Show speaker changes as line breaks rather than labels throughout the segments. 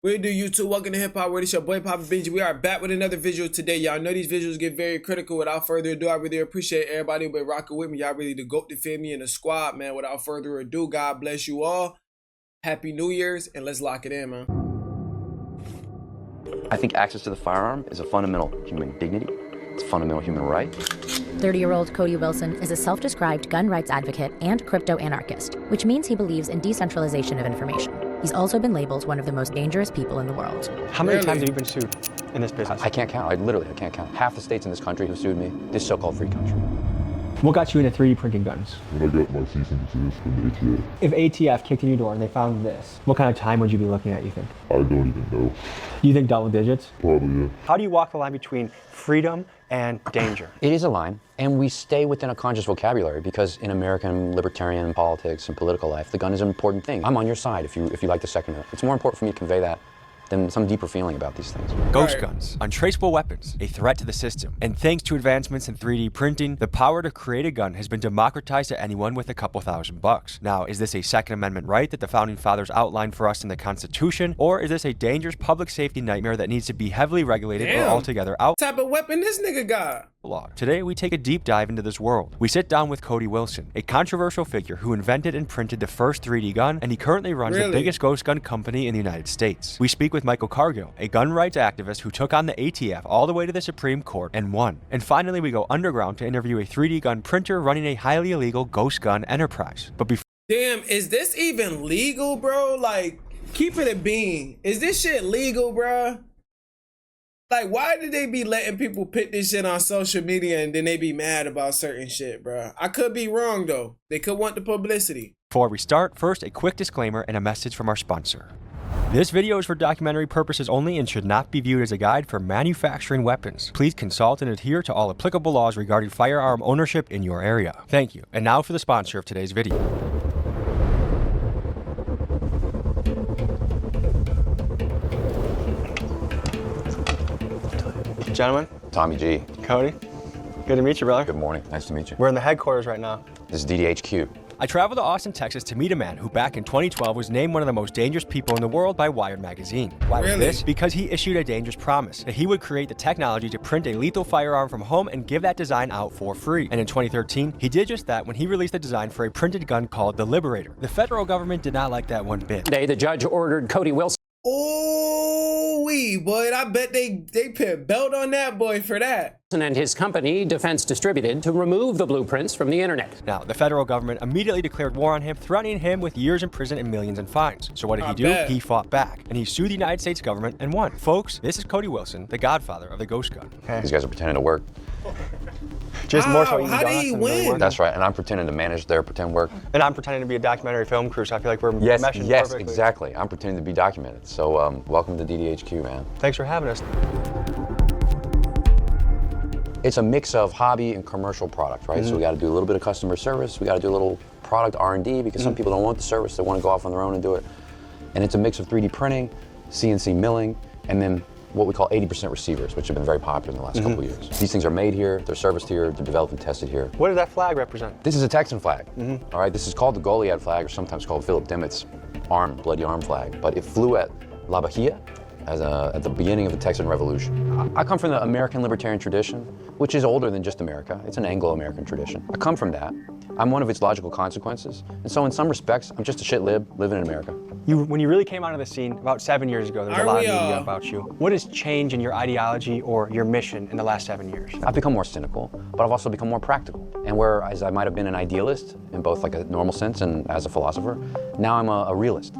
We do YouTube. Welcome to Hip Hop World. It's your boy Papa Benji. We are back with another visual today. Y'all know these visuals get very critical. Without further ado, I really appreciate everybody who been rocking with me. Y'all really the GOAT to fit me in the squad, man. Without further ado, God bless you all. Happy New Year's, and let's lock it in, man.
I think access to the firearm is a fundamental human dignity. It's a fundamental human right.
30-year-old Cody Wilson is a self-described gun rights advocate and crypto-anarchist, which means he believes in decentralization of information. He's also been labeled one of the most dangerous people in the world.
How many times have you been sued in this business?
I can't count. I can't count. Half the states in this country who sued me, this so-called free country.
What got you into 3D printing guns?
When I got my cease and desist from the ATF.
If ATF kicked in your door and they found this, what kind of time would you be looking at, you think?
I don't even know.
You think double digits?
Probably, yeah.
How do you walk the line between freedom and danger?
It is a line, and we stay within a conscious vocabulary because in American libertarian politics and political life, the gun is an important thing. I'm on your side if you like the Second Amendment. It's more important for me to convey that than some deeper feeling about these things.
Ghost guns, untraceable weapons, a threat to the system. And thanks to advancements in 3D printing, the power to create a gun has been democratized to anyone with a couple $1,000. Now, is this a Second Amendment right that the Founding Fathers outlined for us in the Constitution? Or is this a dangerous public safety nightmare that needs to be heavily regulated or altogether out?
What type of weapon this nigga got?
Today, we take a deep dive into this world. We sit down with Cody Wilson, a controversial figure who invented and printed the first 3D gun, and he currently runs the biggest ghost gun company in the United States. We speak with Michael Cargill, a gun rights activist who took on the ATF all the way to the Supreme Court and won. And finally, we go underground to interview a 3D gun printer running a highly illegal ghost gun enterprise. But before—
Damn, is this even legal, bro? Like, keep it a bean. Is this shit legal, bro? Like, why did they be letting people put this shit on social media and then they be mad about certain shit, bro? I could be wrong, though. They could want the publicity.
Before we start, first, a quick disclaimer and a message from our sponsor. This video is for documentary purposes only and should not be viewed as a guide for manufacturing weapons. Please consult and adhere to all applicable laws regarding firearm ownership in your area. Thank you. And now for the sponsor of today's video.
Gentlemen.
Tommy G.
Cody. Good to meet you, brother.
Good morning. Nice to meet you.
We're in the headquarters right now.
This is DDHQ.
I traveled to Austin, Texas to meet a man who back in 2012 was named one of the most dangerous people in the world by Wired magazine. Why was this? Because he issued a dangerous promise that he would create the technology to print a lethal firearm from home and give that design out for free. And in 2013, he did just that when he released the design for a printed gun called the Liberator. The federal government did not like that one bit.
Today, the judge ordered Cody Wilson.
Oh, boy, I bet they put a belt on that boy for that.
And his company, Defense Distributed, to remove the blueprints from the internet.
Now, the federal government immediately declared war on him, threatening him with years in prison and millions in fines. So what did he do? He fought back, and he sued the United States government and won. Folks, this is Cody Wilson, the godfather of the ghost gun.
Okay.
These guys are pretending to work.
Just more so
how did he win?
That's right, and I'm pretending to manage their pretend work.
And I'm pretending to be a documentary film crew, so I feel like we're
Yes,
meshing
yes,
perfectly.
exactly. I'm pretending to be documented. So welcome to DDHQ, man.
Thanks for having us.
It's a mix of hobby and commercial product, right? So we got to do a little bit of customer service. We got to do a little product R&D because some people don't want the service. They want to go off on their own and do it. And it's a mix of 3D printing, CNC milling, and then what we call 80% receivers, which have been very popular in the last couple of years. These things are made here, they're serviced here, they're developed and tested here.
What does that flag represent?
This is a Texan flag, all right? This is called the Goliad flag, or sometimes called Philip Dimmitt's bloody arm flag. But it flew at La Bahia at the beginning of the Texan Revolution. I come from the American libertarian tradition, which is older than just America. It's an Anglo-American tradition. I come from that. I'm one of its logical consequences. And so in some respects, I'm just a shit lib living in America.
When you really came onto the scene about 7 years ago, there was a lot of media about you. What has changed in your ideology or your mission in the last 7 years?
I've become more cynical, but I've also become more practical. And whereas I might have been an idealist in both like a normal sense and as a philosopher, now I'm a realist.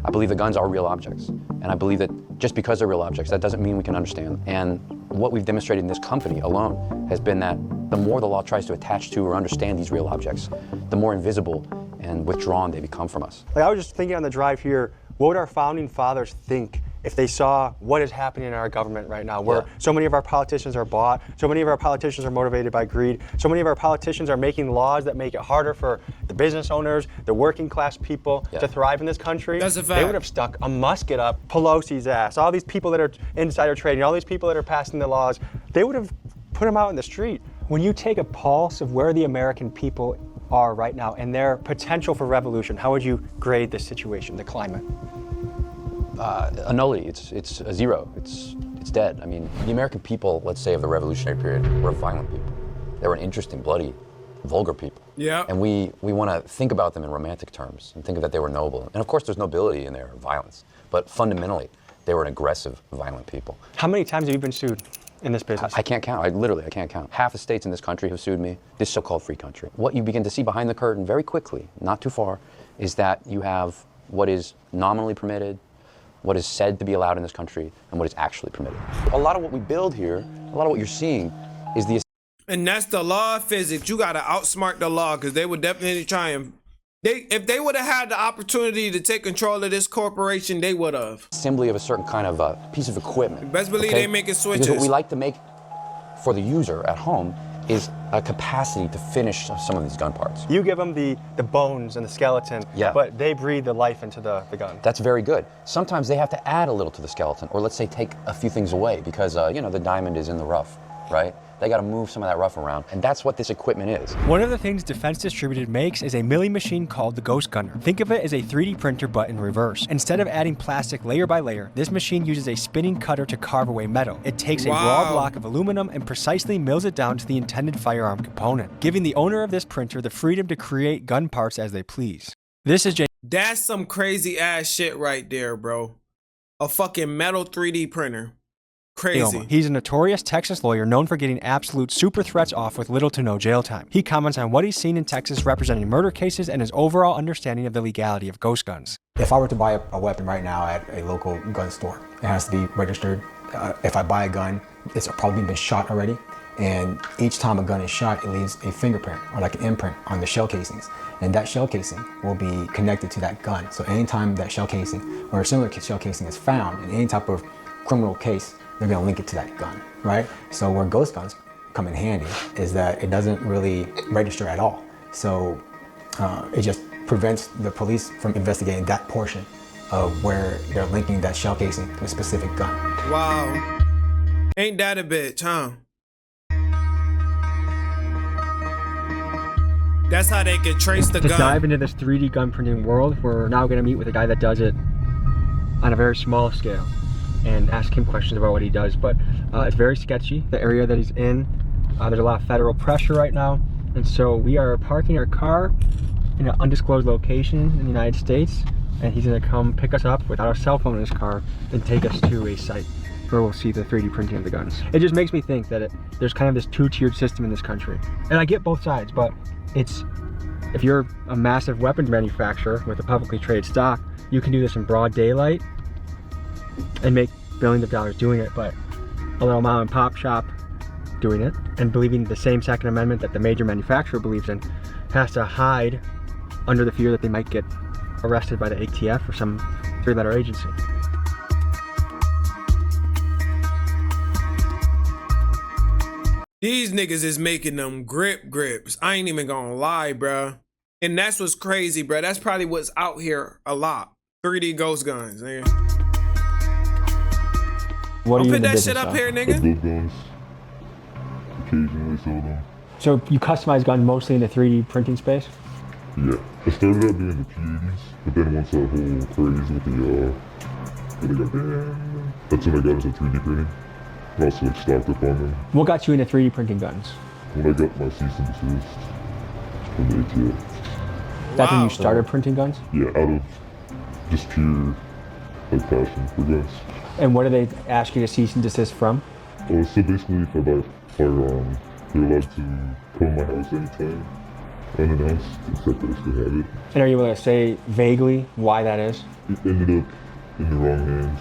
I believe that guns are real objects. And I believe that just because they're real objects, that doesn't mean we can understand them. And what we've demonstrated in this company alone has been that the more the law tries to attach to or understand these real objects, the more invisible and withdrawn they become from us.
Like I was just thinking on the drive here, what would our founding fathers think if they saw what is happening in our government right now, where so many of our politicians are bought, so many of our politicians are motivated by greed, so many of our politicians are making laws that make it harder for the business owners, the working class people to thrive in this country.
That's a fact.
They would have stuck a musket up Pelosi's ass, all these people that are insider trading, all these people that are passing the laws, they would have put them out in the street. When you take a pulse of where the American people are right now and their potential for revolution, how would you grade the situation, the climate?
a nullity. It's a zero. It's dead. I mean, the American people, let's say, of the Revolutionary period, were violent people. They were an interesting, bloody, vulgar people.
Yeah.
And we want to think about them in romantic terms and think that they were noble. And of course, there's nobility in their violence, but fundamentally, they were an aggressive, violent people.
How many times have you been sued in this business?
I can't count. I can't count. Half the states in this country have sued me, this so-called free country. What you begin to see behind the curtain very quickly, not too far, is that you have what is nominally permitted, what is said to be allowed in this country, and what is actually permitted. A lot of what we build here, a lot of what you're seeing, is the...
And that's the law of physics. You gotta outsmart the law, because they would definitely try and... If they would have had the opportunity to take control of this corporation, they would have.
Assembly of a certain kind of piece of equipment.
Best believe they making switches.
Because what we like to make for the user at home is a capacity to finish some of these gun parts.
You give them the bones and the skeleton,
yeah,
but they breathe the life into the gun.
That's very good. Sometimes they have to add a little to the skeleton, or let's say take a few things away because, you know, the diamond is in the rough, right? They got to move some of that rough around, and that's what this equipment is.
One of the things Defense Distributed makes is a milling machine called the Ghost Gunner. Think of it as a 3D printer but in reverse. Instead of adding plastic layer by layer, this machine uses a spinning cutter to carve away metal. It takes a raw block of aluminum and precisely mills it down to the intended firearm component, giving the owner of this printer the freedom to create gun parts as they please. This is
That's some crazy ass shit right there, bro. A fucking metal 3D printer. Crazy.
He's a notorious Texas lawyer known for getting absolute super threats off with little to no jail time. He comments on what he's seen in Texas representing murder cases and his overall understanding of the legality of ghost guns.
If I were to buy a weapon right now at a local gun store, it has to be registered. If I buy a gun, it's probably been shot already. And each time a gun is shot, it leaves a fingerprint or like an imprint on the shell casings. And that shell casing will be connected to that gun. So anytime that shell casing or a similar shell casing is found in any type of criminal case, they're gonna link it to that gun, right? So where ghost guns come in handy is that it doesn't really register at all. So it just prevents the police from investigating that portion of where they're linking that shell casing to a specific gun.
Wow. Ain't that a bitch, huh? That's how they can trace the gun.
To dive into this 3D gun printing world, we're now gonna meet with a guy that does it on a very small scale and ask him questions about what he does, but it's very sketchy, the area that he's in. There's a lot of federal pressure right now, and so we are parking our car in an undisclosed location in the United States, and he's gonna come pick us up without our cell phone in his car and take us to a site where we'll see the 3D printing of the guns. It just makes me think that there's kind of this two-tiered system in this country. And I get both sides, but if you're a massive weapons manufacturer with a publicly traded stock, you can do this in broad daylight and make billions of dollars doing it, but a little mom and pop shop doing it and believing the same Second Amendment that the major manufacturer believes in has to hide under the fear that they might get arrested by the ATF or some three-letter agency.
These niggas is making them grips. I ain't even gonna lie, bruh. And that's what's crazy, bruh. That's probably what's out here a lot. 3D ghost guns, nigga.
What do you
put that shit up here, nigga?
Build guns. Occasionally sell them.
So you customize guns mostly in the 3D printing space?
Yeah. I started out doing the P80s, but then once that whole craze with that's when I got into 3D printing. I also like stocked up on them.
What got you into 3D printing guns?
When I got my cease and desist from the ATF.
That's when you started printing guns?
Yeah, out of just pure like passion for guns.
And what do they ask you to cease and desist from?
So basically, if I buy a firearm, they're allowed to come to my house anytime, unannounced, except that I still have it.
And are you able to say vaguely why that is?
It ended up in the wrong hands,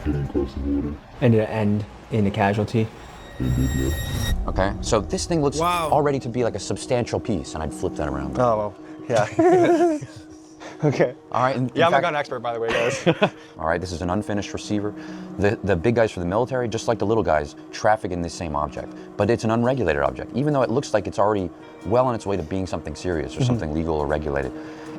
getting across the border.
And did it end in a casualty?
It did, yeah.
Okay, so this thing looks already to be like a substantial piece, and I'd flip that around.
Oh, well, yeah. Okay.
All right.
Yeah, I'm a gun expert, by the way, guys.
All right, this is an unfinished receiver. The big guys for the military, just like the little guys, traffic in this same object. But it's an unregulated object. Even though it looks like it's already well on its way to being something serious or something legal or regulated,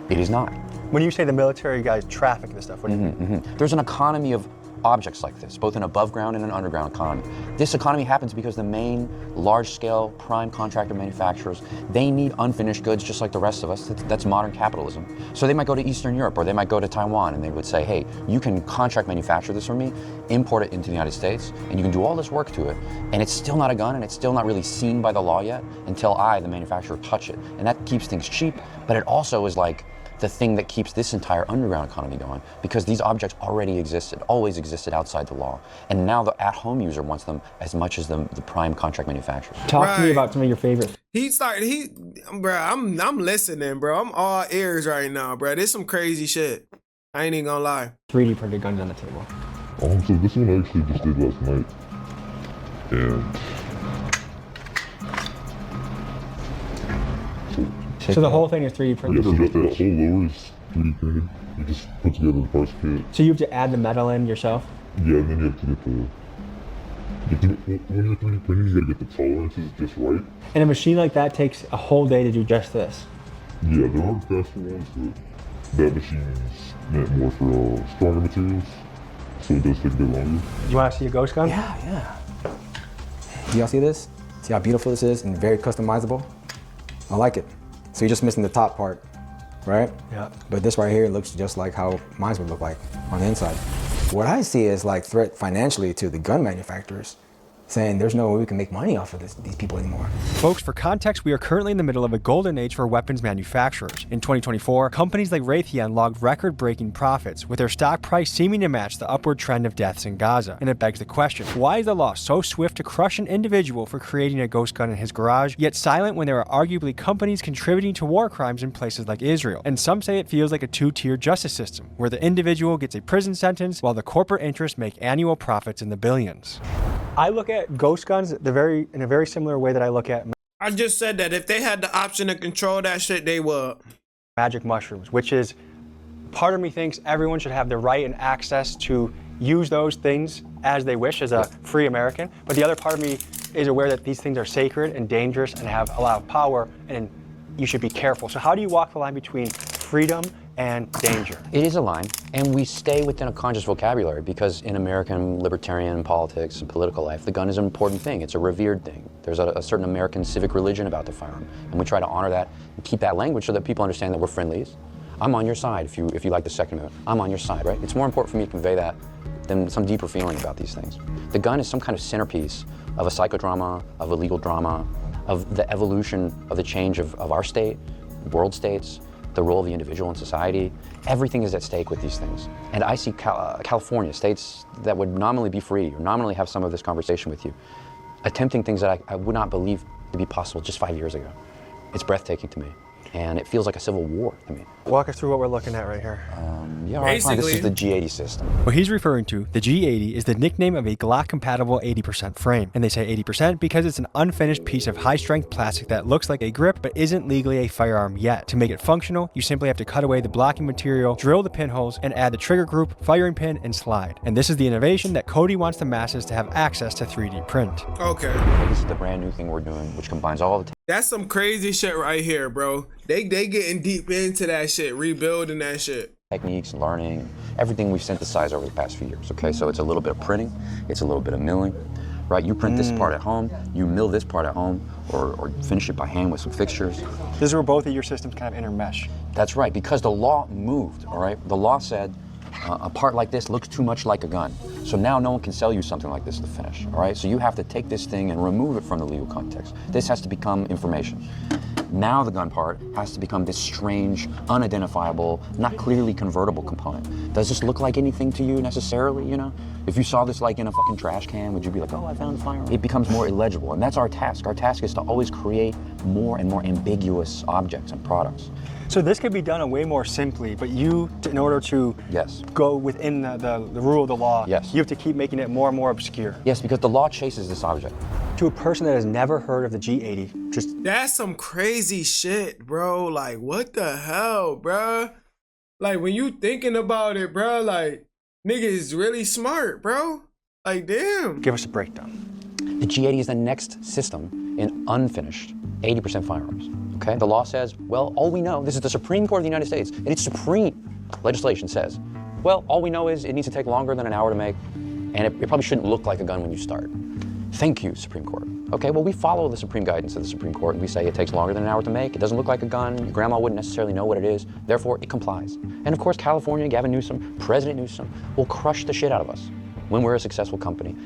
it is not.
When you say the military guys traffic this stuff, what do you mean?
There's an economy of objects like this, both an above ground and an underground economy. This economy happens because the main large-scale prime contractor manufacturers, they need unfinished goods just like the rest of us. That's modern capitalism. So they might go to Eastern Europe or they might go to Taiwan and they would say, hey, you can contract manufacture this for me, import it into the United States, and you can do all this work to it, and it's still not a gun and it's still not really seen by the law yet until I, the manufacturer, touch it. And that keeps things cheap, but it also is like the thing that keeps this entire underground economy going, because these objects already existed, always existed outside the law. And now the at-home user wants them as much as the prime contract manufacturers.
Talk to me about some of your favorites.
Bro, I'm listening, bro. I'm all ears right now, bro. This some crazy shit. I ain't even gonna lie.
3D printed guns on the table.
So this one I actually just did last night. And
So the whole thing is 3D printed?
yeah, so that whole lower is 3D printed. You just put together the parts kit.
So you have to add the metal in yourself?
Yeah, and then you have to get when you're 3D printing, you gotta get the tolerances just right.
And a machine like that takes a whole day to do just this?
Yeah, there are faster ones, but that machine's meant more for stronger materials, so it does take a bit longer.
You want to see a ghost gun?
Yeah. Do y'all see this? See how beautiful this is and very customizable? I like it. So you're just missing the top part, right?
Yeah.
But this right here looks just like how mine would look like on the inside. What I see is like threat financially to the gun manufacturers, saying there's no way we can make money off of these people anymore.
Folks, for context, we are currently in the middle of a golden age for weapons manufacturers. In 2024, companies like Raytheon logged record-breaking profits, with their stock price seeming to match the upward trend of deaths in Gaza. And it begs the question, why is the law so swift to crush an individual for creating a ghost gun in his garage, yet silent when there are arguably companies contributing to war crimes in places like Israel? And some say it feels like a two-tier justice system, where the individual gets a prison sentence while the corporate interests make annual profits in the billions.
I look at ghost guns in a very similar way that I look at
I just said that if they had the option to control that shit, they would.
magic mushrooms, which is, part of me thinks everyone should have the right and access to use those things as they wish as a free American. But the other part of me is aware that these things are sacred and dangerous and have a lot of power, and you should be careful. So how do you walk the line between freedom and danger?
It is a line, and we stay within a conscious vocabulary because in American libertarian politics and political life, the gun is an important thing. It's a revered thing. There's a certain American civic religion about the firearm, and we try to honor that and keep that language so that people understand that we're friendlies. I'm on your side if you like the Second Amendment. I'm on your side, right? It's more important for me to convey that than some deeper feeling about these things. The gun is some kind of centerpiece of a psychodrama, of a legal drama, of the evolution of the change of our state, world states, the role of the individual in society. Everything is at stake with these things. And I see California, states that would nominally be free, or nominally have some of this conversation with you, attempting things that I would not believe to be possible just 5 years ago. It's breathtaking to me. And it feels like a civil war to me.
Walk us through what we're looking at right here.
Yeah, all right, fine. This is the G80 system.
What he's referring to, the G80, is the nickname of a Glock-compatible 80% frame. And they say 80% because it's an unfinished piece of high-strength plastic that looks like a grip but isn't legally a firearm yet. To make it functional, you simply have to cut away the blocking material, drill the pinholes, and add the trigger group, firing pin, and slide. And this is the innovation that Cody wants the masses to have access to 3D print.
Okay.
This is the brand new thing we're doing, which combines all the
That's some crazy shit right here, bro. They getting deep into that shit, rebuilding that shit.
techniques, learning, everything we've synthesized over the past few years, okay? So it's a little bit of printing, it's a little bit of milling, right? You print this part at home, you mill this part at home, or finish it by hand with some fixtures.
This is where both of your systems kind of intermesh.
That's right, because the law moved, all right? The law said a part like this looks too much like a gun. So now no one can sell you something like this to finish, all right? So you have to take this thing and remove it from the legal context. This has to become information. Now the gun part has to become this strange, unidentifiable, not clearly convertible component. Does this look like anything to you necessarily, you know? If you saw this like in a fucking trash can, would you be like, oh, I found a firearm? It becomes more illegible, and that's our task. Our task is to always create more and more ambiguous objects and products.
So this could be done way more simply, but you, in order to go within the rule of the law, you have to keep making it more and more obscure.
Yes, because the law chases this object.
To a person that has never heard of the G80, just...
That's some crazy shit, bro. Like, what the hell, bro? Like, when you thinking about it, bro, like, nigga is really smart, bro. Like, damn.
Give us a breakdown.
The G80 is the next system in unfinished 80% firearms. Okay, the law says, well, all we know, this is the Supreme Court of the United States, and its supreme legislation says, Well, all we know is it needs to take longer than an hour to make, and it probably shouldn't look like a gun when you start. Thank you, Supreme Court. Okay, well, we follow the Supreme guidance of the Supreme Court, and we say it takes longer than an hour to make, it doesn't look like a gun, your grandma wouldn't necessarily know what it is, therefore it complies. And of course, California, Gavin Newsom, President Newsom, will crush the shit out of us when we're a successful company.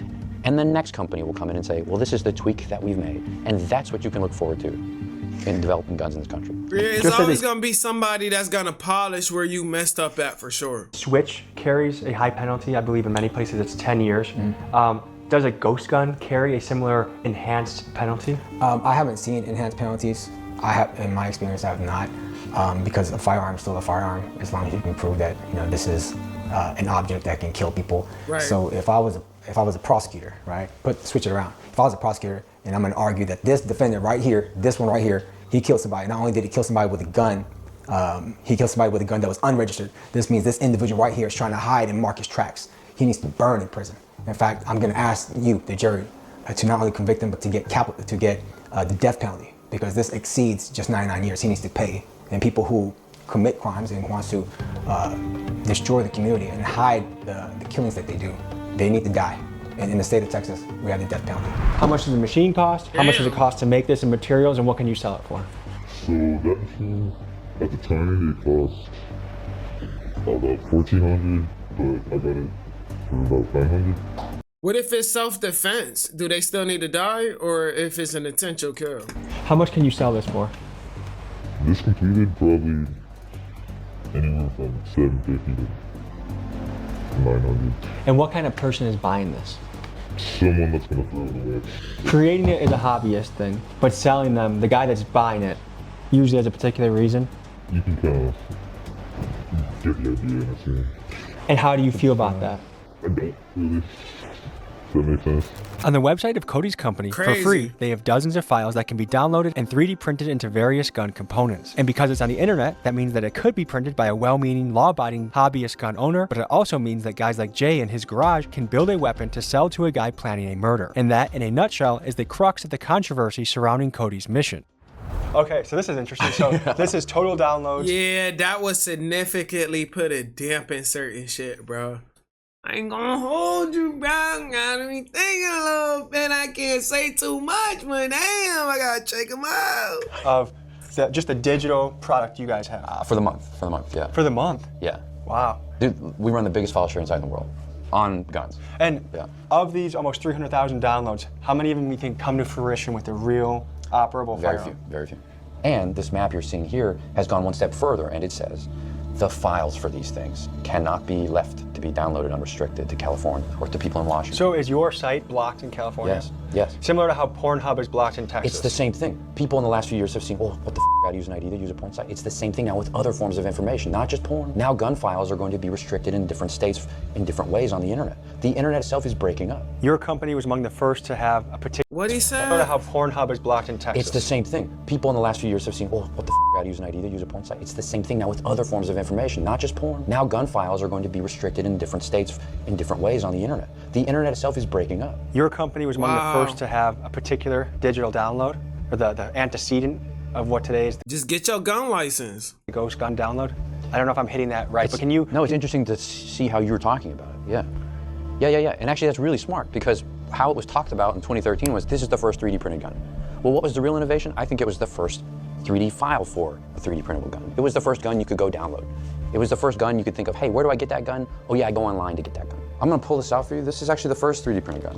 And the next company will come in and say, well, this is the tweak that we've made, and that's what you can look forward to in developing guns in this country.
Yeah, it's always gonna be somebody that's gonna polish where you messed up at for sure.
Switch carries a high penalty. I believe in many places it's 10 years. Does a ghost gun carry a similar enhanced penalty?
I haven't seen enhanced penalties. In my experience, I have not, because a firearm is still a firearm as long as you can prove that this is an object that can kill people.
Right.
So if I was a prosecutor, right? Switch it around. If I was a prosecutor and I'm going to argue that this defendant right here, this one right here, he killed somebody. Not only did he kill somebody with a gun, he killed somebody with a gun that was unregistered. This means this individual right here is trying to hide and mark his tracks. He needs to burn in prison. In fact, I'm going to ask you, the jury, to not only convict him, but to get the death penalty, because this exceeds just 99 years. He needs to pay. And people who commit crimes and wants to destroy the community and hide the killings that they do, they need to die. And in the state of Texas, we have the death penalty.
How much does the machine cost? How much does it cost to make this in materials, and what can you sell it for?
So that machine, at the time, it cost about $1,400, but I got it for about $500.
What if it's self-defense? Do they still need to die, or if it's an intentional kill?
How much can you sell this for?
This completed, probably anywhere from $750 to $900.
And what kind of person is buying this?
Someone that's gonna throw it away.
Creating it is a hobbyist thing, but selling them, the guy that's buying it, usually has a particular reason.
You can kind of get the idea, I think.
And how do you feel about that?
I don't really. Does that make sense?
On the website of Cody's company, for free, they have dozens of files that can be downloaded and 3D printed into various gun components. And because it's on the internet, that means that it could be printed by a well-meaning, law-abiding hobbyist gun owner, but it also means that guys like Jay in his garage can build a weapon to sell to a guy planning a murder. And that, in a nutshell, is the crux of the controversy surrounding Cody's mission.
Okay, so this is interesting. So this is total downloads.
Yeah, that would significantly put a damp in certain shit, bro. I ain't gonna hold you, bro. I gotta be thinking a little bit. I can't say too much, but damn, I gotta check them out.
Of just the digital product you guys have.
For the month, yeah.
For the month?
Yeah.
Wow.
Dude, we run the biggest file share inside the world on guns.
And of these almost 300,000 downloads, how many of them you think come to fruition with a real operable firearm?
Very few. And this map you're seeing here has gone one step further, and it says the files for these things cannot be left to be downloaded unrestricted to California or to people in Washington.
So is your site blocked in California?
Yes.
Similar to how Pornhub is blocked in Texas?
It's the same thing. People in the last few years have seen, oh, what the f, gotta use an ID to use a porn site. It's the same thing now with other forms of information, not just porn. Now gun files are going to be restricted in different states in different ways on the internet. The internet itself is breaking up.
Your company was among the first to have a particular...
What'd he say?
Similar to how Pornhub is blocked in Texas?
It's the same thing. People in the last few years have seen, oh, what the f, gotta use an ID to use a porn site. It's the same thing now with other forms of information, not just porn. Now gun files are going to be restricted in different states in different ways on the internet. The internet itself is breaking up.
Your company was among the first to have a particular digital download, or the antecedent of what today is.
Just get your gun license.
The ghost gun download. I don't know if I'm hitting that right, but can you...
No, it's interesting to see how you're talking about it, yeah. And actually that's really smart, because how it was talked about in 2013 was this is the first 3D printed gun. Well, what was the real innovation? I think it was the first 3D file for a 3D printable gun. It was the first gun you could go download. It was the first gun you could think of, hey, where do I get that gun? Oh yeah, I go online to get that gun. I'm gonna pull this out for you. This is actually the first 3D printed gun.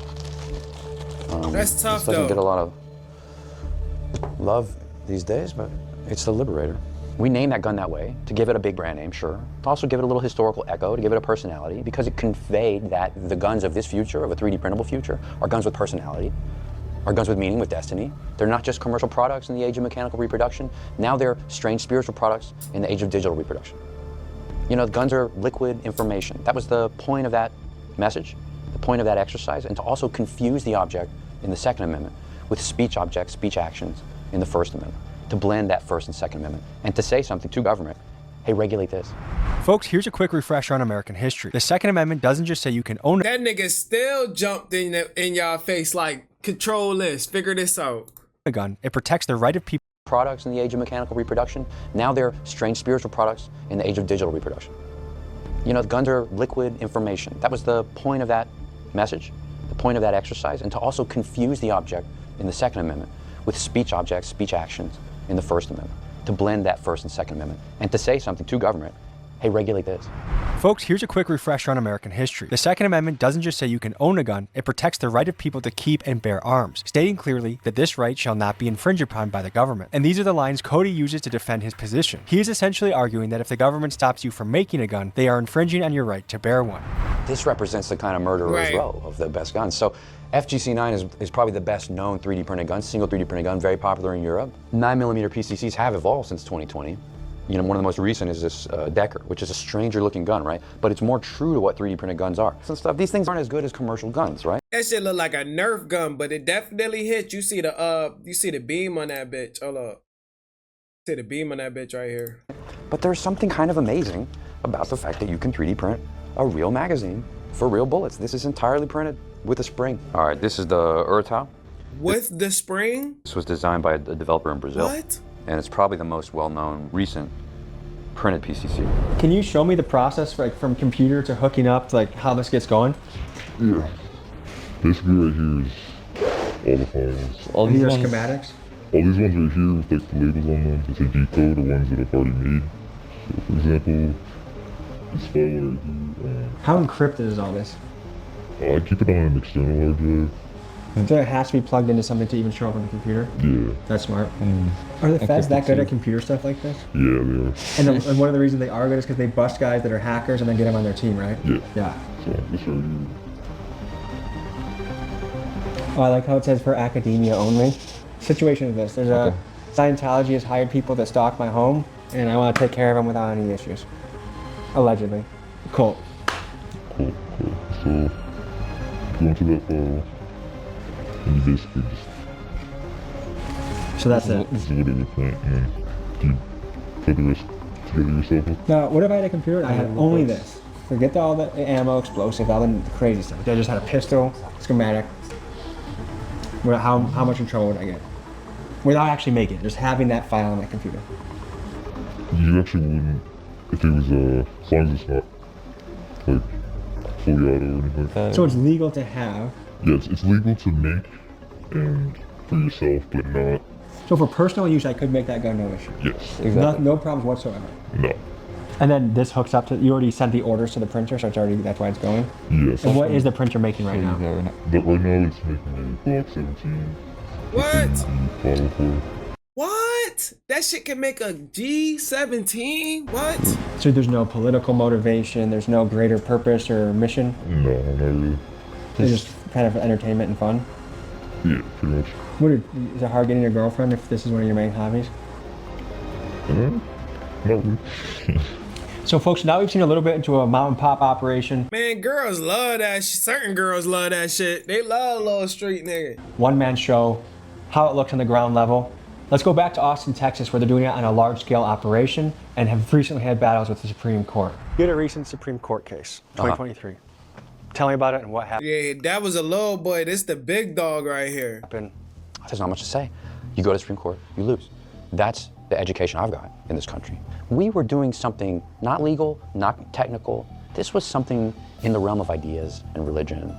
That's tough,
though. This doesn't get a lot of love these days, but it's the Liberator. We named that gun that way to give it a big brand name, sure. To also give it a little historical echo, to give it a personality, because it conveyed that the guns of this future, of a 3D printable future, are guns with personality, are guns with meaning, with destiny. They're not just commercial products in the age of mechanical reproduction. Now they're strange spiritual products in the age of digital reproduction. You know, guns are liquid information. That was the point of that message, the point of that exercise, and to also confuse the object in the Second Amendment with speech objects, speech actions in the First Amendment, to blend that First and Second Amendment, and to say something to government, hey, regulate this.
Folks, here's a quick refresher on American history. The Second Amendment doesn't just say you can own
That nigga still jumped in y'all face like, control this, figure this out.
a gun. It protects the right of people.
Products in the age of mechanical reproduction. Now they're strange spiritual products in the age of digital reproduction. You know, guns are liquid information. That was the point of that message, the point of that exercise, and to also confuse the object in the Second Amendment with speech objects, speech actions in the First Amendment, to blend that First and Second Amendment, and to say something to government, hey, regulate this.
Folks, here's a quick refresher on American history. The Second Amendment doesn't just say you can own a gun, it protects the right of people to keep and bear arms, stating clearly that this right shall not be infringed upon by the government. And these are the lines Cody uses to defend his position. He is essentially arguing that if the government stops you from making a gun, they are infringing on your right to bear one.
This represents the kind of murderer's row of the best guns. So FGC-9 is probably the best known 3D printed gun, single 3D printed gun, very popular in Europe. 9mm PCCs have evolved since 2020. You know, one of the most recent is this Decker, which is a stranger looking gun, right? But it's more true to what 3D printed guns are. Some stuff, these things aren't as good as commercial guns, right?
That shit look like a Nerf gun, but it definitely hits. You see the beam on that bitch. Hold up. See the beam on that bitch right here.
But there's something kind of amazing about the fact that you can 3D print a real magazine for real bullets. This is entirely printed with a spring. All right, this is the Urtal.
With the spring?
This was designed by a developer in Brazil.
What?
And it's probably the most well-known recent printed PCC.
Can you show me the process for, like, from computer to hooking up to, like, how this gets going?
Yeah. Basically right here is all the files.
All these are schematics?
All these ones right here with like the labels on them, it's a decode, the ones that I've already made. So for example, this file right here.
How encrypted is all this?
I keep it on an external hard drive.
So it has to be plugged into something to even show up on the computer?
Yeah.
That's smart. Are the feds that good at computer stuff like this?
Yeah, they are.
And one of the reasons they are good is because they bust guys that are hackers and then get them on their team, right?
Yeah.
Yeah.
So this right here.
Oh, I like how it says for academia only. Situation is this. There's a Scientology has hired people that stalk my home, and I want to take care of them without any issues. Allegedly. Cool.
Cool. So go into that file, and you basically just.
So that's it.
This is what it would print, and then you put the rest together yourself.
Now, what if I had a computer and I had only this? Forget all the ammo, explosives, all the crazy stuff. I just had a pistol, schematic. How much in trouble would I get? Without actually making it, just having that file on my computer.
You actually wouldn't if it was as long as it's not like fully auto or anything.
So it's legal to have.
Yes, it's legal to make and for yourself, but not.
So for personal use, I could make that gun, no issue.
Yes.
Exactly. No problems whatsoever.
No.
And then this hooks up to, you already sent the orders to the printer, so it's already, that's why it's going?
Yes.
And what is the printer making right now?
But right now it's making a Glock 17.
What? What? That shit can make a G17? What?
So there's no political motivation, there's no greater purpose or mission?
No, not really.
It's just kind of entertainment and fun?
Yeah, pretty much.
Is it hard getting a girlfriend if this is one of your main hobbies?
Not really.
So folks, now we've seen a little bit into a mom and pop operation.
Man, girls love that shit. Certain girls love that shit. They love a little street nigga.
One-man show, how it looks on the ground level. Let's go back to Austin, Texas, where they're doing it on a large-scale operation and have recently had battles with the Supreme Court.
You had a recent Supreme Court case, 2023. Tell me about it and what happened.
Yeah, that was a little boy. This the big dog right here.
There's not much to say. You go to the Supreme Court, you lose. That's the education I've got in this country. We were doing something not legal, not technical. This was something in the realm of ideas and religion.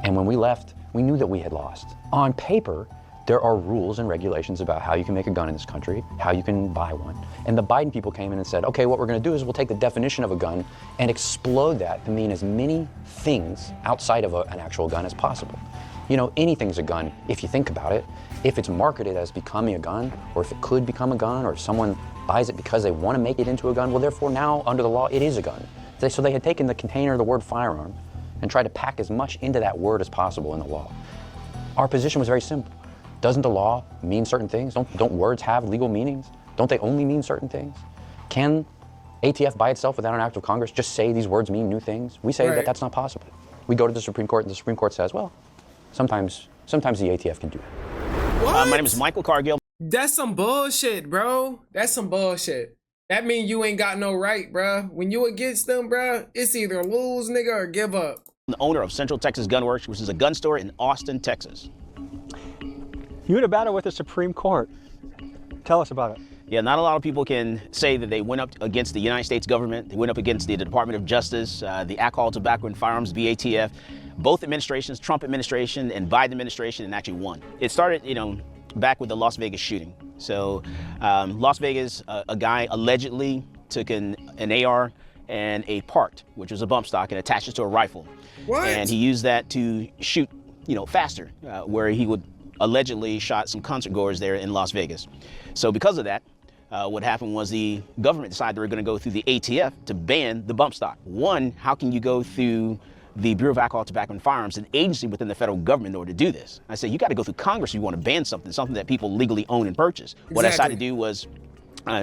And when we left, we knew that we had lost. On paper, there are rules and regulations about how you can make a gun in this country, how you can buy one. And the Biden people came in and said, okay, what we're gonna do is we'll take the definition of a gun and explode that to mean as many things outside of an actual gun as possible. You know, anything's a gun if you think about it. If it's marketed as becoming a gun, or if it could become a gun, or someone buys it because they want to make it into a gun, well, therefore now, under the law, it is a gun. So they had taken the container of the word firearm and tried to pack as much into that word as possible in the law. Our position was very simple. Doesn't the law mean certain things? Don't words have legal meanings? Don't they only mean certain things? Can ATF by itself, without an act of Congress, just say these words mean new things? We say that that's not possible. We go to the Supreme Court, and the Supreme Court says, well, sometimes the ATF can do that.
What?
My name is Michael Cargill.
That's some bullshit, bro. That's some bullshit. That mean you ain't got no right, bro. When you against them, bro, it's either lose, nigga, or give up.
I'm the owner of Central Texas Gun Works, which is a gun store in Austin, Texas.
You had a battle with the Supreme Court. Tell us about it.
Yeah, not a lot of people can say that they went up against the United States government. They went up against the Department of Justice, the Alcohol, Tobacco, and Firearms, BATF, both administrations, Trump administration and Biden administration, and actually won. It started, you know, back with the Las Vegas shooting. So Las Vegas, a guy allegedly took an AR and a part, which was a bump stock, and attached it to a rifle.
What?
And he used that to shoot, you know, faster, where he would allegedly shot some concert goers there in Las Vegas. So because of that, what happened was the government decided they were going to go through the ATF to ban the bump stock. One, how can you go through the Bureau of Alcohol, Tobacco, and Firearms, an agency within the federal government, in order to do this? I said, you got to go through Congress if you want to ban something that people legally own and purchase. What I decided to do was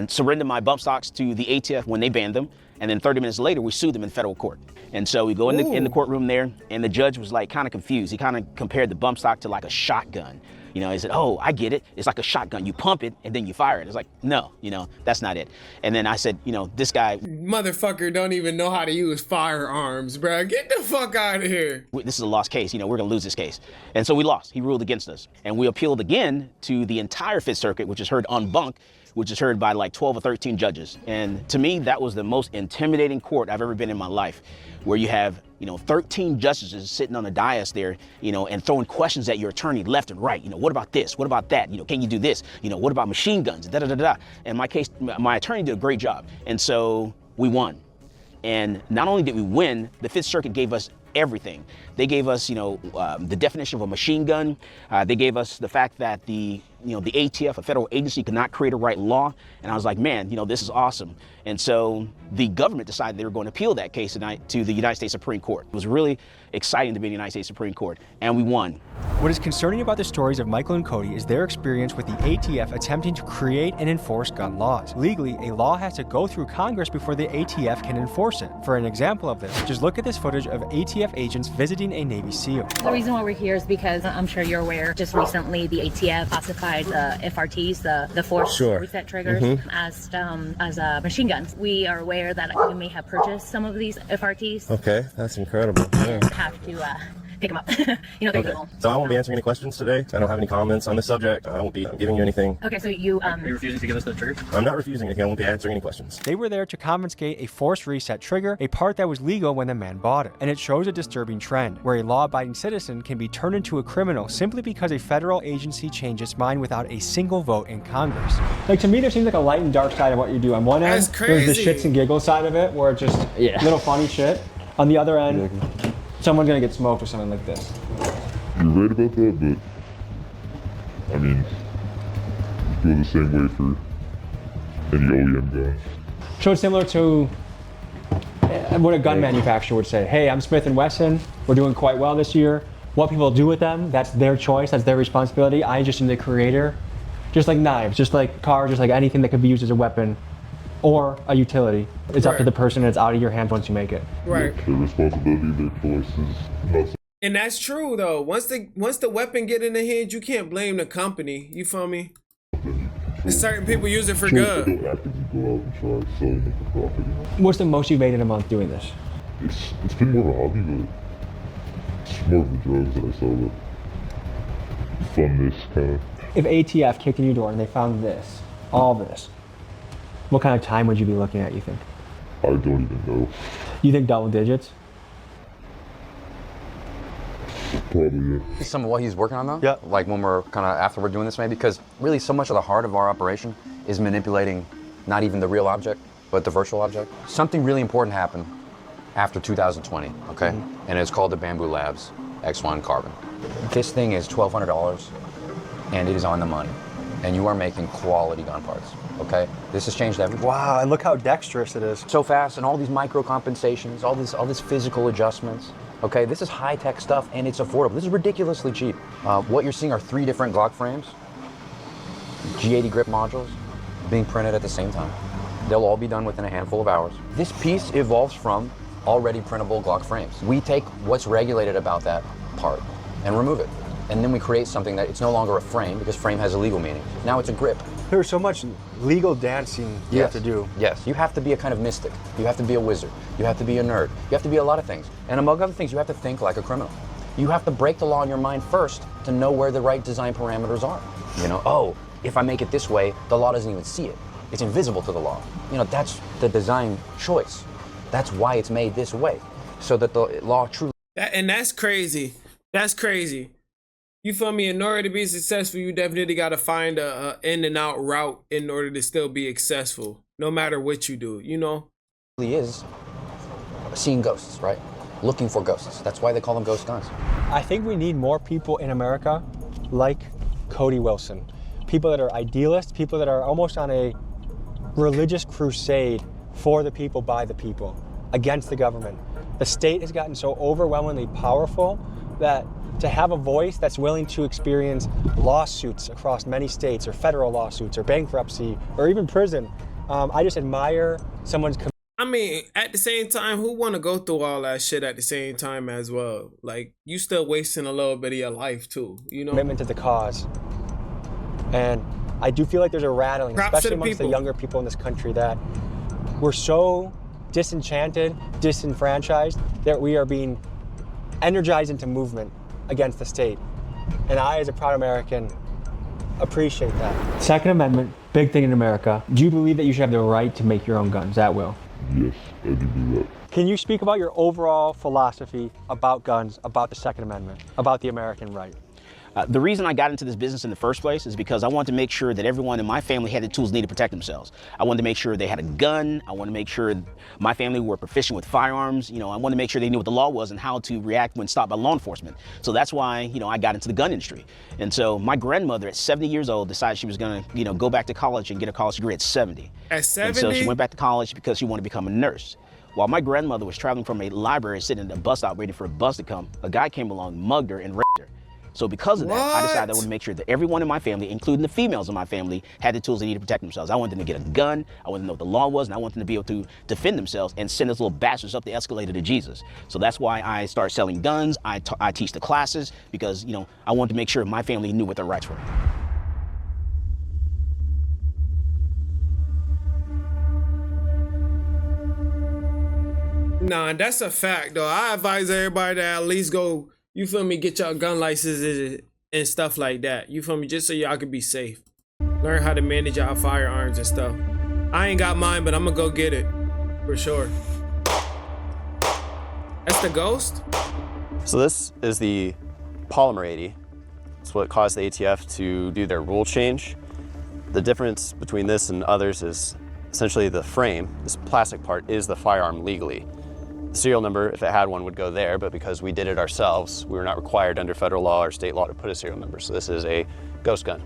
surrender my bump stocks to the ATF when they banned them, and then 30 minutes later, we sued them in federal court. And so we go in the courtroom there, and the judge was like kind of confused. He kind of compared the bump stock to like a shotgun. You know, he said, oh, I get it. It's like a shotgun. You pump it and then you fire it. It's like, no, you know, that's not it. And then I said, you know, this guy.
Motherfucker don't even know how to use firearms, bro. Get the fuck out of here.
This is a lost case. You know, we're going to lose this case. And so we lost. He ruled against us. And we appealed again to the entire Fifth Circuit, which is heard en banc, which is heard by like 12 or 13 judges. And to me, that was the most intimidating court I've ever been in my life, where you have, you know, 13 justices sitting on the dais there, you know, and throwing questions at your attorney left and right. You know, what about this? What about that? You know, can you do this? You know, what about machine guns? Da da da da. And my attorney did a great job. And so we won. And not only did we win, the Fifth Circuit gave us everything. They gave us, you know, the definition of a machine gun. They gave us the fact that the ATF, a federal agency, could not create or write law. And I was like, man, you know, this is awesome. And so the government decided they were going to appeal that case tonight to the United States Supreme Court. It was really exciting to be in the United States Supreme Court, and we won.
What is concerning about the stories of Michael and Cody is their experience with the ATF attempting to create and enforce gun laws. Legally, a law has to go through Congress before the ATF can enforce it. For an example of this, just look at this footage of ATF agents visiting a Navy SEAL.
The reason why we're here is because I'm sure you're aware, just recently the ATF classified the FRTs, the force reset triggers, as machine guns. We are aware that we may have purchased some of these FRTs.
Okay, that's incredible. Yeah.
Have to pick them up. You know, they're legal.
So I won't be answering any questions today. I don't have any comments on this subject. I won't be giving you anything.
Okay, so you
Are you refusing to give us the trigger? I'm not refusing anything. I won't be answering any questions.
They were there to confiscate a force reset trigger, a part that was legal when the man bought it. And it shows a disturbing trend, where a law-abiding citizen can be turned into a criminal simply because a federal agency changed its mind without a single vote in Congress. Like, to me, there seems like a light and dark side of what you do. On one end, there's the shits and giggles side of it, where it's just little funny shit. On the other end, someone's gonna get smoked or something like this.
You're right about that, but I mean, you feel the same way for any OEM guns.
So it's similar to what a gun manufacturer would say. Hey, I'm Smith & Wesson. We're doing quite well this year. What people do with them, that's their choice, that's their responsibility. I just am the creator. Just like knives, just like cars, just like anything that could be used as a weapon or a utility. It's up to the person, and it's out of your hands once you make it.
Right.
Their responsibility, their choices. Not
And that's true though. Once the weapon get in the hand, you can't blame the company. You feel me? Certain people use it for good.
They don't actively go out and try selling it for profit. You know?
What's the most you've made in a month doing this?
It's been more of a hobby, but it's more of the drugs that I sell. The funness kind of.
If ATF kicked in your door and they found this, all this, what kind of time would you be looking at, you think?
I don't even know.
You think double digits?
Probably, yeah.
Some of what he's working on though? Yeah. Like when we're kind of after we're doing this maybe, because really so much of the heart of our operation is manipulating not even the real object, but the virtual object. Something really important happened after 2020, okay? And it's called the Bamboo Labs X1 Carbon. This thing is $1,200 and it is on the money. And you are making quality gun parts, okay? This has changed everything.
Wow, and look how dexterous it is.
So fast, and all these micro compensations, all this physical adjustments. Okay, this is high-tech stuff and it's affordable. This is ridiculously cheap. What you're seeing are 3 different Glock frames, G80 grip modules, being printed at the same time. They'll all be done within a handful of hours. This piece evolves from already printable Glock frames. We take what's regulated about that part and remove it. And then we create something that it's no longer a frame, because frame has a legal meaning. Now it's a grip.
There's so much legal dancing you have to do.
Yes, you have to be a kind of mystic. You have to be a wizard. You have to be a nerd. You have to be a lot of things. And among other things, you have to think like a criminal. You have to break the law in your mind first to know where the right design parameters are. You know, oh, if I make it this way, the law doesn't even see it. It's invisible to the law. You know, that's the design choice. That's why it's made this way, so that the law truly.
And that's crazy. That's crazy. You feel me? In order to be successful, you definitely got to find a in and out route in order to still be successful, no matter what you do, you know?
Really is seeing ghosts, right? Looking for ghosts. That's why they call them ghost guns.
I think we need more people in America like Cody Wilson. People that are idealists, people that are almost on a religious crusade for the people, by the people, against the government. The state has gotten so overwhelmingly powerful that to have a voice that's willing to experience lawsuits across many states, or federal lawsuits, or bankruptcy, or even prison, I just admire someone's.
I mean, at the same time, who want to go through all that shit at the same time as well? Like, you still wasting a little bit of your life too, you know?
Commitment to the cause. And I do feel like there's a rattling, especially amongst the younger people in this country, that we're so disenchanted, disenfranchised, that we are being energized into movement against the state. And I, as a proud American, appreciate that. Second Amendment, big thing in America. Do you believe that you should have the right to make your own guns at will?
Yes, I do that.
Can you speak about your overall philosophy about guns, about the Second Amendment, about the American right?
The reason I got into this business in the first place is because I wanted to make sure that everyone in my family had the tools needed to protect themselves. I wanted to make sure they had a gun. I wanted to make sure my family were proficient with firearms. You know, I wanted to make sure they knew what the law was and how to react when stopped by law enforcement. So that's why, you know, I got into the gun industry. And so my grandmother at 70 years old decided she was gonna, you know, go back to college and get a college degree at 70.
At 70?
And so she went back to college because she wanted to become a nurse. While my grandmother was traveling from a library, sitting at a bus stop waiting for a bus to come, a guy came along, mugged her, and raped her. So because of that, I decided I wanted to make sure that everyone in my family, including the females in my family, had the tools they needed to protect themselves. I wanted them to get a gun, I wanted them to know what the law was, and I wanted them to be able to defend themselves and send those little bastards up the escalator to Jesus. So that's why I started selling guns. I teach the classes because, you know, I wanted to make sure my family knew what their rights were.
Nah, that's a fact though. I advise everybody to at least go, you feel me, get your gun licenses and stuff like that. You feel me? Just so y'all can be safe. Learn how to manage y'all firearms and stuff. I ain't got mine, but I'm gonna go get it. For sure. That's the Ghost?
So this is the polymer 80. It's what caused the ATF to do their rule change. The difference between this and others is essentially the frame. This plastic part is the firearm legally. The serial number, if it had one, would go there, but because we did it ourselves, we were not required under federal law or state law to put a serial number. So this is a ghost gun.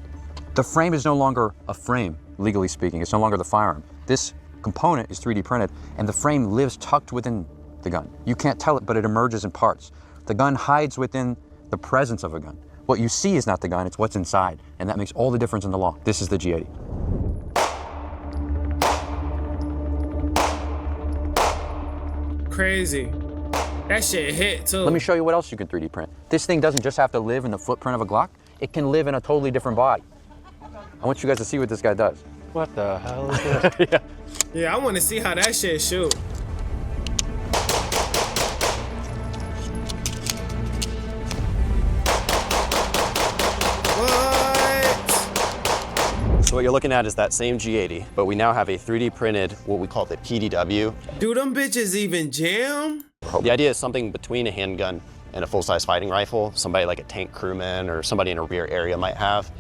The frame is no longer a frame, legally speaking. It's no longer the firearm. This component is 3D printed, and the frame lives tucked within the gun. You can't tell it, but it emerges in parts. The gun hides within the presence of a gun. What you see is not the gun, it's what's inside, and that makes all the difference in the law. This is the G80.
Crazy. That shit hit too.
Let me show you what else you can 3D print. This thing doesn't just have to live in the footprint of a Glock, it can live in a totally different body. I want you guys to see what this guy does.
What the hell is this?
Yeah.
Yeah, I want to see how that shit shoot.
So what you're looking at is that same G80, but we now have a 3D printed, what we call the PDW.
Do them bitches even jam?
The idea is something between a handgun and a full-size fighting rifle, somebody like a tank crewman or somebody in a rear area might have.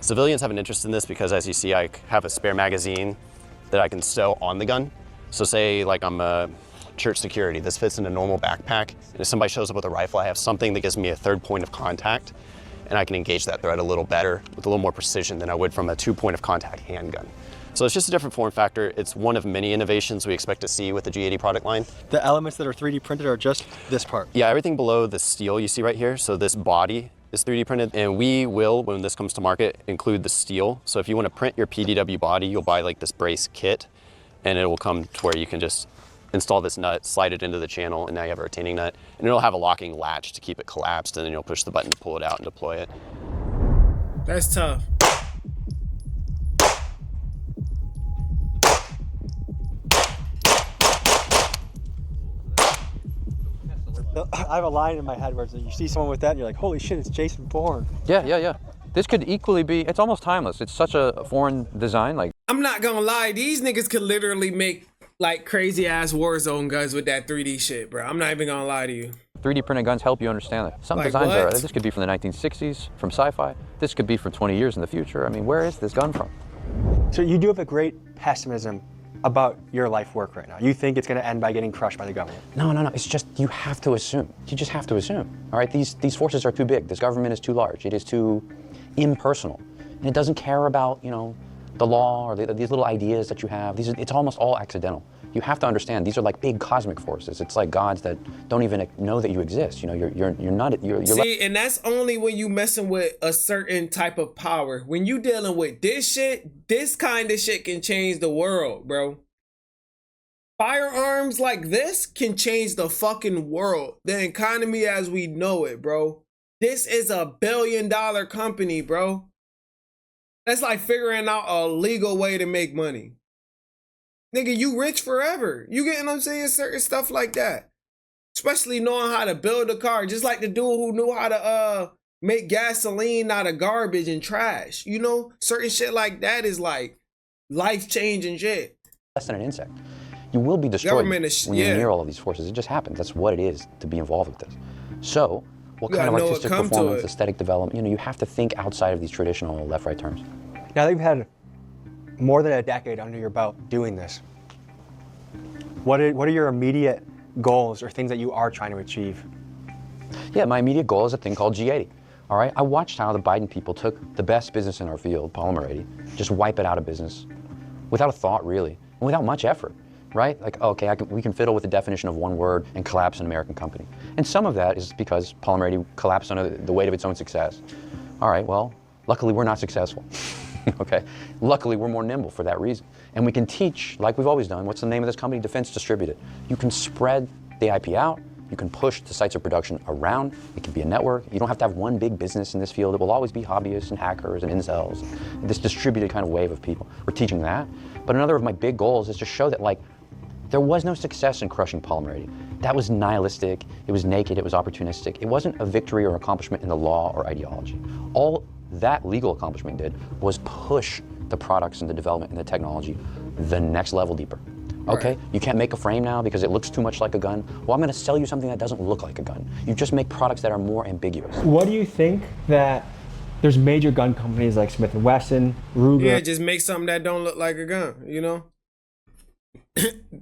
Civilians have an interest in this because, as you see, I have a spare magazine that I can stow on the gun. So say like I'm a church security, this fits in a normal backpack, and if somebody shows up with a rifle, I have something that gives me a third point of contact, and I can engage that threat a little better with a little more precision than I would from a 2-point of contact handgun. So it's just a different form factor. It's one of many innovations we expect to see with the G80 product line.
The elements that are 3D printed are just this part?
Yeah, everything below the steel you see right here. So this body is 3D printed, and we will, when this comes to market, include the steel. So if you want to print your PDW body, you'll buy like this brace kit, and it will come to where you can just install this nut, slide it into the channel, and now you have a retaining nut. And it'll have a locking latch to keep it collapsed, and then you'll push the button to pull it out and deploy it.
That's tough.
I have a line in my head where you see someone with that and you're like, holy shit, it's Jason Bourne.
Yeah. This could equally be, it's almost timeless. It's such a foreign design, like
I'm not gonna lie, these niggas could literally make like crazy ass Warzone guns with that 3D shit, bro. I'm not even gonna lie to you.
3D printed guns help you understand that. Some
Like
designs
what?
are, this could be from the 1960s, from sci-fi. This could be from 20 years in the future. I mean, where is this gun from?
So you do have a great pessimism about your life work right now. You think it's going to end by getting crushed by the government.
No. It's just, you have to assume. You just have to assume. All right, these forces are too big. This government is too large. It is too impersonal. And it doesn't care about, you know, the law or these little ideas that you have. It's almost all accidental. You have to understand, these are like big cosmic forces. It's like gods that don't even know that you exist. You know, you're not, you're
See, and that's only when you messing with a certain type of power. When you dealing with this shit, this kind of shit can change the world, bro. Firearms like this can change the fucking world. The economy as we know it, bro. This is a $1 billion company, bro. That's like figuring out a legal way to make money. Nigga, you rich forever. You getting what I'm saying? Certain stuff like that. Especially knowing how to build a car. Just like the dude who knew how to make gasoline out of garbage and trash. You know? Certain shit like that is like life-changing shit.
less than an insect. You will be destroyed when you're near all of these forces. It just happens. That's what it is to be involved with this. So, what kind of artistic performance, aesthetic development, you know, you have to think outside of these traditional left-right terms.
Now that you've had more than a decade under your belt doing this, what are your immediate goals or things that you are trying to achieve?
Yeah, my immediate goal is a thing called G80. All right, I watched how the Biden people took the best business in our field, polymer 80, just wipe it out of business without a thought, really, and without much effort, right? Like, okay, we can fiddle with the definition of one word and collapse an American company. And some of that is because polymer 80 collapsed under the weight of its own success. All right, well, luckily we're not successful, okay? Luckily we're more nimble for that reason. And we can teach, like we've always done, what's the name of this company? Defense Distributed. You can spread the IP out. You can push the sites of production around. It can be a network. You don't have to have one big business in this field. It will always be hobbyists and hackers and incels, this distributed kind of wave of people. We're teaching that. But another of my big goals is to show that, like, there was no success in crushing polymer 80. That was nihilistic, it was naked, it was opportunistic. It wasn't a victory or accomplishment in the law or ideology. All that legal accomplishment did was push the products and the development and the technology the next level deeper. Okay, right. You can't make a frame now because it looks too much like a gun. Well, I'm gonna sell you something that doesn't look like a gun. You just make products that are more ambiguous.
What do you think that there's major gun companies like Smith & Wesson, Ruger?
Yeah, just make something that don't look like a gun, you know?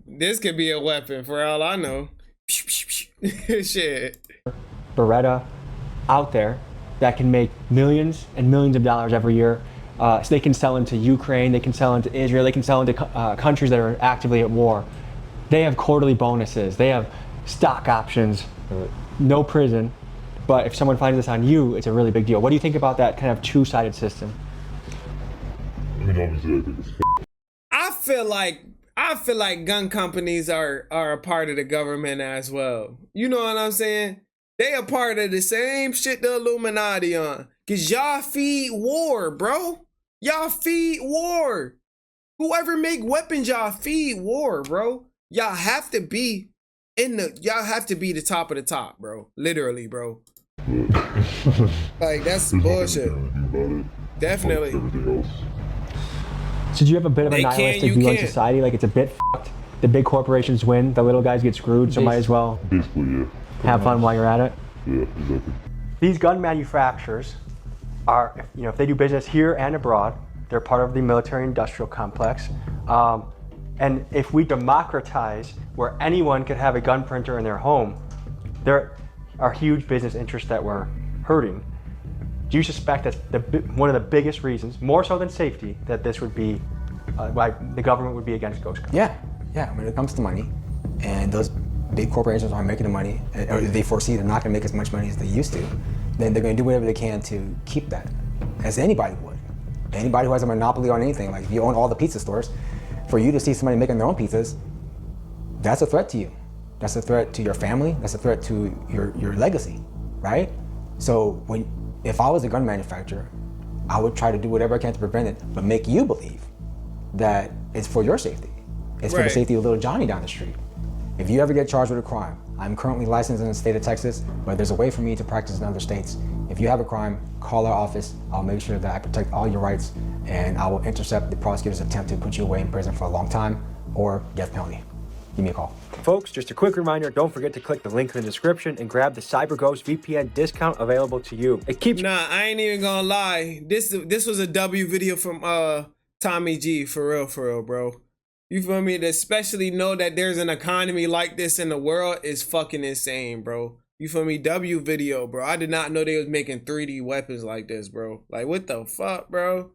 This could be a weapon for all I know. Shit.
Beretta out there that can make millions and millions of dollars every year. So they can sell into Ukraine, they can sell into Israel, they can sell into countries that are actively at war. They have quarterly bonuses, they have stock options, no prison. But if someone finds this on you, it's a really big deal. What do you think about that kind of two-sided system?
I mean, obviously, I think it's
I feel like gun companies are a part of the government as well. You know what I'm saying? They are part of the same shit the Illuminati on. Cause y'all feed war, bro. Y'all feed war. Whoever make weapons, y'all feed war, bro. Y'all have to be the top of the top, bro. Literally, bro. Like, that's bullshit. Definitely.
So do you have a bit of a nihilistic view on society? Like, it's a bit fucked. The big corporations win, the little guys get screwed, so might as well have fun while you're at it?
Yeah, exactly.
These gun manufacturers are, you know, if they do business here and abroad, they're part of the military-industrial complex. And if we democratize where anyone could have a gun printer in their home, there are huge business interests that we're hurting. Do you suspect that's one of the biggest reasons, more so than safety, that this would be, why the government would be against ghost guns?
Yeah, when it comes to money, and those big corporations aren't making the money, or they foresee they're not gonna make as much money as they used to, then they're gonna do whatever they can to keep that, as anybody would. Anybody who has a monopoly on anything, like if you own all the pizza stores, for you to see somebody making their own pizzas, that's a threat to you. That's a threat to your family, that's a threat to your legacy, right? So if I was a gun manufacturer, I would try to do whatever I can to prevent it, but make you believe that it's for your safety. It's for the safety of little Johnny down the street. If you ever get charged with a crime, I'm currently licensed in the state of Texas, but there's a way for me to practice in other states. If you have a crime, call our office. I'll make sure that I protect all your rights, and I will intercept the prosecutor's attempt to put you away in prison for a long time or death penalty. Give me a call.
Folks, just a quick reminder, don't forget to click the link in the description and grab the CyberGhost VPN discount available to you. It keeps—
Nah, I ain't even gonna lie. This was a W video from Tommy G, for real, bro. You feel me? To especially know that there's an economy like this in the world is fucking insane, bro. You feel me? W video, bro. I did not know they was making 3D weapons like this, bro. Like, what the fuck, bro?